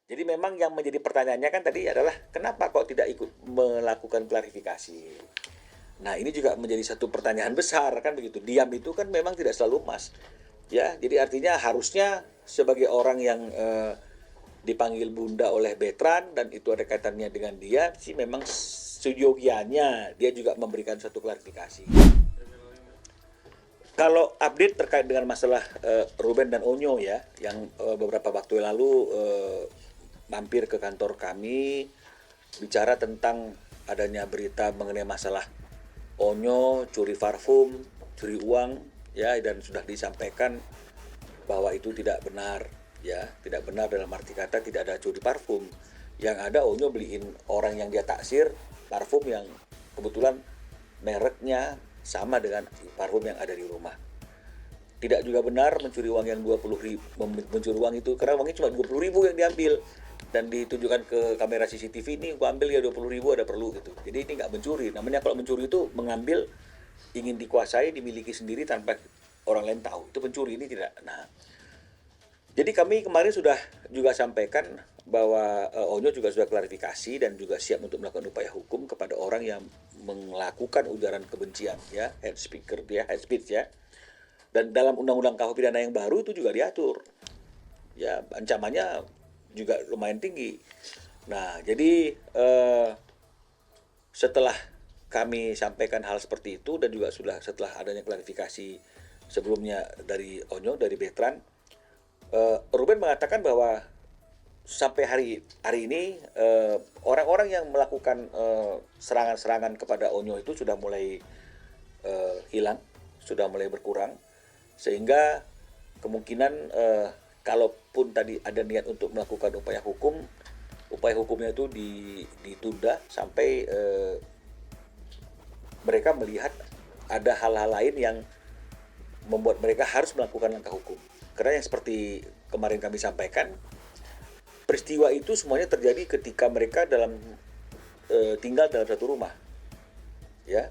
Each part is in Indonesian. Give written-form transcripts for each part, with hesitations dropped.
Jadi memang yang menjadi pertanyaannya kan tadi adalah kenapa kok tidak ikut melakukan klarifikasi. Nah, ini juga menjadi satu pertanyaan besar kan begitu. Diam itu kan memang tidak selalu emas. Ya, jadi artinya harusnya sebagai orang yang dipanggil bunda oleh Betran dan itu ada kaitannya dengan dia sih memang seyogianya dia juga memberikan satu klarifikasi. Kalau update terkait dengan masalah Ruben dan Onyo ya, yang beberapa waktu lalu mampir ke kantor kami bicara tentang adanya berita mengenai masalah Onyo curi parfum, curi uang ya, dan sudah disampaikan bahwa itu tidak benar ya, tidak benar dalam arti kata tidak ada curi parfum. Yang ada Onyo beliin orang yang dia taksir parfum yang kebetulan mereknya sama dengan parfum yang ada di rumah. Tidak juga benar mencuri uang yang 20.000, mencuri uang itu karena uangnya cuma 20.000 yang diambil dan ditunjukkan ke kamera CCTV, ini gua ambil ya 20.000 ada perlu gitu. Jadi ini nggak mencuri. Namanya kalau mencuri itu mengambil ingin dikuasai, dimiliki sendiri tanpa orang lain tahu. Itu pencuri, ini tidak. Nah, jadi kami kemarin sudah juga sampaikan bahwa Onyo juga sudah klarifikasi dan juga siap untuk melakukan upaya hukum kepada orang yang melakukan ujaran kebencian ya, head speech ya. Dan dalam undang-undang KUH pidana yang baru itu juga diatur. Ya, ancamannya juga lumayan tinggi. Nah, jadi setelah kami sampaikan hal seperti itu dan juga sudah setelah adanya klarifikasi sebelumnya dari Onyo, dari Betran, Ruben mengatakan bahwa sampai hari ini orang-orang yang melakukan serangan-serangan kepada Onyo itu sudah mulai hilang, sudah mulai berkurang, sehingga kemungkinan kalaupun tadi ada niat untuk melakukan upaya hukumnya itu ditunda sampai mereka melihat ada hal-hal lain yang membuat mereka harus melakukan langkah hukum. Karena yang seperti kemarin kami sampaikan, peristiwa itu semuanya terjadi ketika mereka tinggal dalam satu rumah, ya.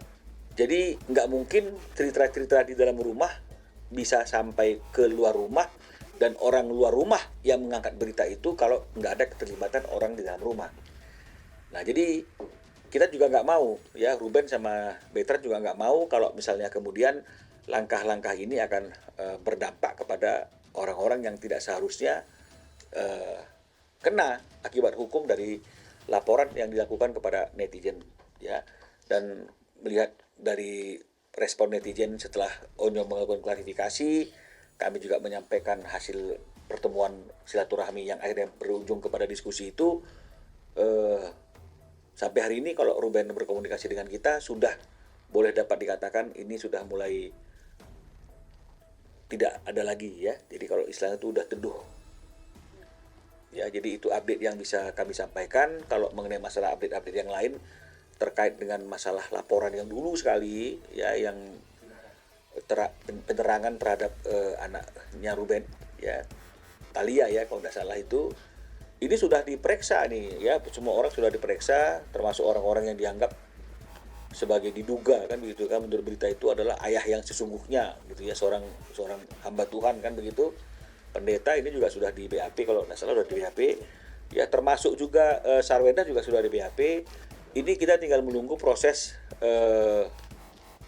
Jadi nggak mungkin cerita-cerita di dalam rumah bisa sampai ke luar rumah dan orang luar rumah yang mengangkat berita itu kalau nggak ada keterlibatan orang di dalam rumah. Nah, jadi kita juga nggak mau ya, Ruben sama Betran juga nggak mau kalau misalnya kemudian langkah-langkah ini akan berdampak kepada orang-orang yang tidak seharusnya kena akibat hukum dari laporan yang dilakukan kepada netizen ya. Dan melihat dari respon netizen setelah Onyo melakukan klarifikasi, kami juga menyampaikan hasil pertemuan silaturahmi yang akhirnya berujung kepada diskusi itu. Sampai hari ini kalau Ruben berkomunikasi dengan kita sudah boleh dapat dikatakan ini sudah mulai tidak ada lagi ya. Jadi kalau istilahnya itu udah teduh. Ya, jadi itu update yang bisa kami sampaikan. Kalau mengenai masalah update-update yang lain terkait dengan masalah laporan yang dulu sekali ya, yang penerangan terhadap anaknya Ruben ya, Talia ya kalau tidak salah itu, ini sudah diperiksa nih ya, semua orang sudah diperiksa termasuk orang-orang yang dianggap sebagai diduga kan begitu kan, menurut berita itu adalah ayah yang sesungguhnya gitu ya, seorang hamba Tuhan kan begitu, pendeta ini juga sudah di BAP kalau tidak salah, sudah di BAP ya, termasuk juga Sarwenda juga sudah di BAP. Ini kita tinggal menunggu proses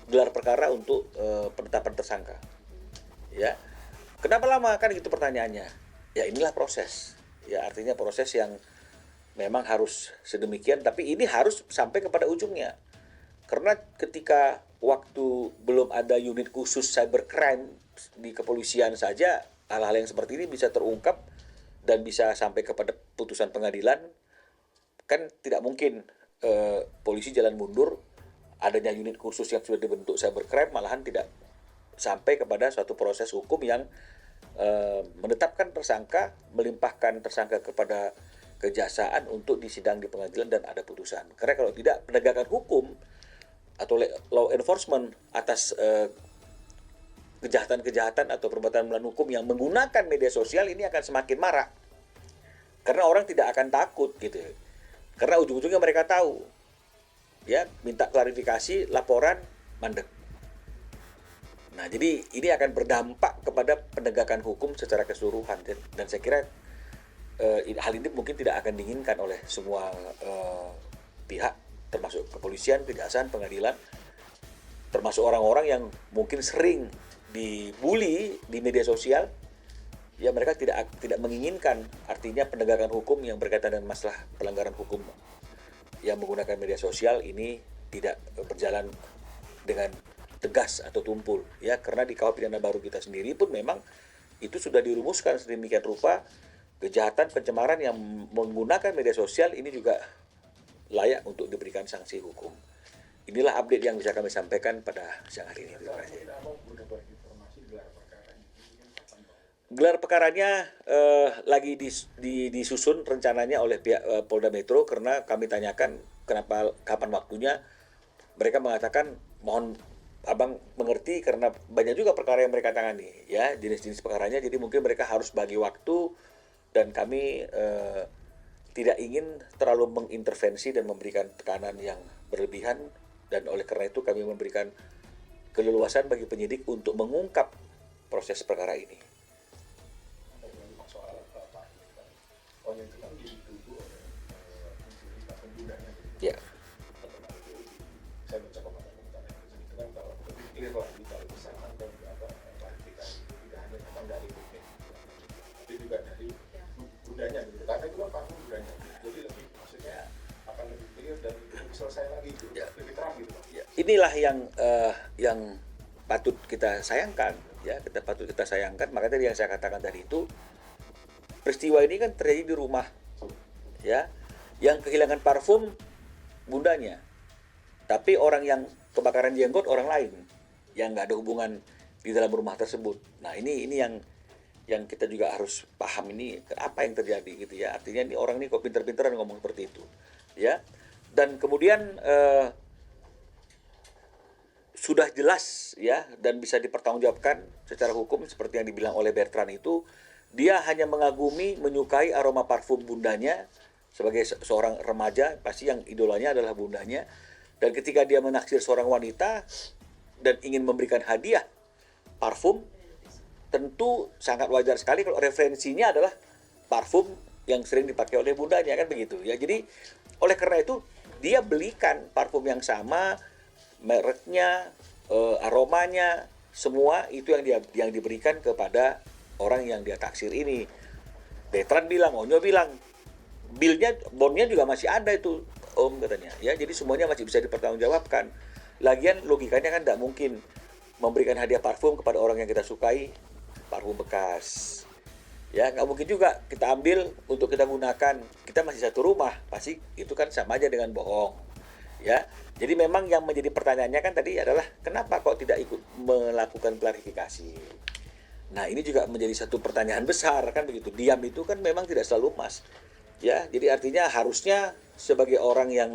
gelar perkara untuk penetapan tersangka ya. Kenapa lama kan gitu pertanyaannya ya, inilah proses ya, artinya proses yang memang harus sedemikian, tapi ini harus sampai kepada ujungnya. Karena ketika waktu belum ada unit khusus cybercrime di kepolisian saja, hal-hal yang seperti ini bisa terungkap dan bisa sampai kepada putusan pengadilan, kan tidak mungkin polisi jalan mundur, adanya unit khusus yang sudah dibentuk cybercrime malahan tidak sampai kepada suatu proses hukum yang menetapkan tersangka, melimpahkan tersangka kepada kejaksaan untuk disidang di pengadilan dan ada putusan. Karena kalau tidak, penegakan hukum atau law enforcement atas kejahatan-kejahatan atau perbuatan melawan hukum yang menggunakan media sosial ini akan semakin marak. Karena orang tidak akan takut gitu. Karena ujung-ujungnya mereka tahu. Ya, minta klarifikasi, laporan, mandek. Nah, jadi ini akan berdampak kepada penegakan hukum secara keseluruhan, dan saya kira hal ini mungkin tidak akan diinginkan oleh semua pihak, termasuk kepolisian, kejaksaan, pengadilan, termasuk orang-orang yang mungkin sering dibully di media sosial. Ya mereka tidak menginginkan, artinya penegakan hukum yang berkaitan dengan masalah pelanggaran hukum yang menggunakan media sosial ini tidak berjalan dengan tegas atau tumpul, ya, karena di KUH pidana baru kita sendiri pun memang itu sudah dirumuskan sedemikian rupa kejahatan pencemaran yang menggunakan media sosial ini juga layak untuk diberikan sanksi hukum. Inilah update yang bisa kami sampaikan pada siang hari ini. Terima kasih. Gelar perkaranya lagi disusun rencananya oleh pihak Polda Metro, karena kami tanyakan kapan waktunya. Mereka mengatakan mohon abang mengerti karena banyak juga perkara yang mereka tangani, ya, jenis-jenis perkaranya, jadi mungkin mereka harus bagi waktu dan kami tidak ingin terlalu mengintervensi dan memberikan tekanan yang berlebihan, dan oleh karena itu kami memberikan keleluasan bagi penyidik untuk mengungkap proses perkara ini. Ya. Saya baca komentar-komentar itu kan kalau lebih clear lah di kalau kesalahan dan klarifikasi tidak hanya datang dari bukti tapi juga dari bundanya gitu, karena itu kan parfum bundanya, jadi lebih maksudnya akan lebih clear dan lebih selesai lagi gitu, lebih terang gitu. Ya. Inilah yang patut kita sayangkan, ya, patut kita sayangkan. Makanya tadi yang saya katakan tadi itu, peristiwa ini kan terjadi di rumah, ya, yang kehilangan parfum bundanya, tapi orang yang kebakaran jenggot orang lain yang nggak ada hubungan di dalam rumah tersebut. Nah ini yang kita juga harus paham, ini apa yang terjadi gitu, ya. Artinya ini orang ini kok pinter-pinteran ngomong seperti itu, ya. Dan kemudian sudah jelas, ya, dan bisa dipertanggungjawabkan secara hukum seperti yang dibilang oleh Bertrand itu, dia hanya mengagumi, menyukai aroma parfum bundanya. Sebagai seorang remaja, pasti yang idolanya adalah bundanya. Dan ketika dia menaksir seorang wanita dan ingin memberikan hadiah parfum, tentu sangat wajar sekali kalau referensinya adalah parfum yang sering dipakai oleh bundanya, kan begitu, ya. Jadi oleh karena itu dia belikan parfum yang sama, mereknya, aromanya, semua itu yang diberikan kepada orang yang dia taksir ini. Bertrand bilang, Onyo bilang, bondnya juga masih ada itu, Om, katanya, ya. Jadi semuanya masih bisa dipertanggungjawabkan. Lagian logikanya kan tidak mungkin memberikan hadiah parfum kepada orang yang kita sukai parfum bekas, ya. Nggak mungkin juga kita ambil untuk kita gunakan, kita masih satu rumah, pasti itu kan sama aja dengan bohong, ya. Jadi memang yang menjadi pertanyaannya kan tadi adalah kenapa kok tidak ikut melakukan klarifikasi. Nah ini juga menjadi satu pertanyaan besar, kan begitu. Diam itu kan memang tidak selalu emas, ya. Jadi artinya harusnya sebagai orang yang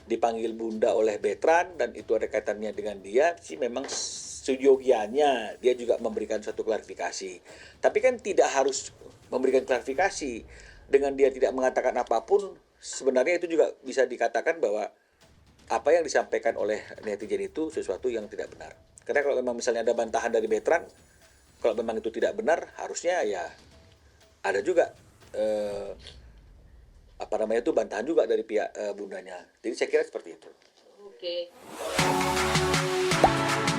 dipanggil bunda oleh Bertrand dan itu ada kaitannya dengan dia, sih memang seyogianya dia juga memberikan satu klarifikasi. Tapi kan tidak harus memberikan klarifikasi. Dengan dia tidak mengatakan apapun, sebenarnya itu juga bisa dikatakan bahwa apa yang disampaikan oleh netizen itu sesuatu yang tidak benar. Karena kalau memang misalnya ada bantahan dari Bertrand, kalau memang itu tidak benar, harusnya ya ada juga bantahan juga dari pihak bundanya. Jadi saya kira seperti itu. Oke.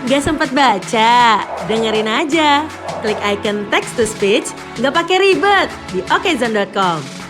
Gak sempat baca? Dengerin aja. Klik icon text to speech, gak pakai ribet di okezone.com.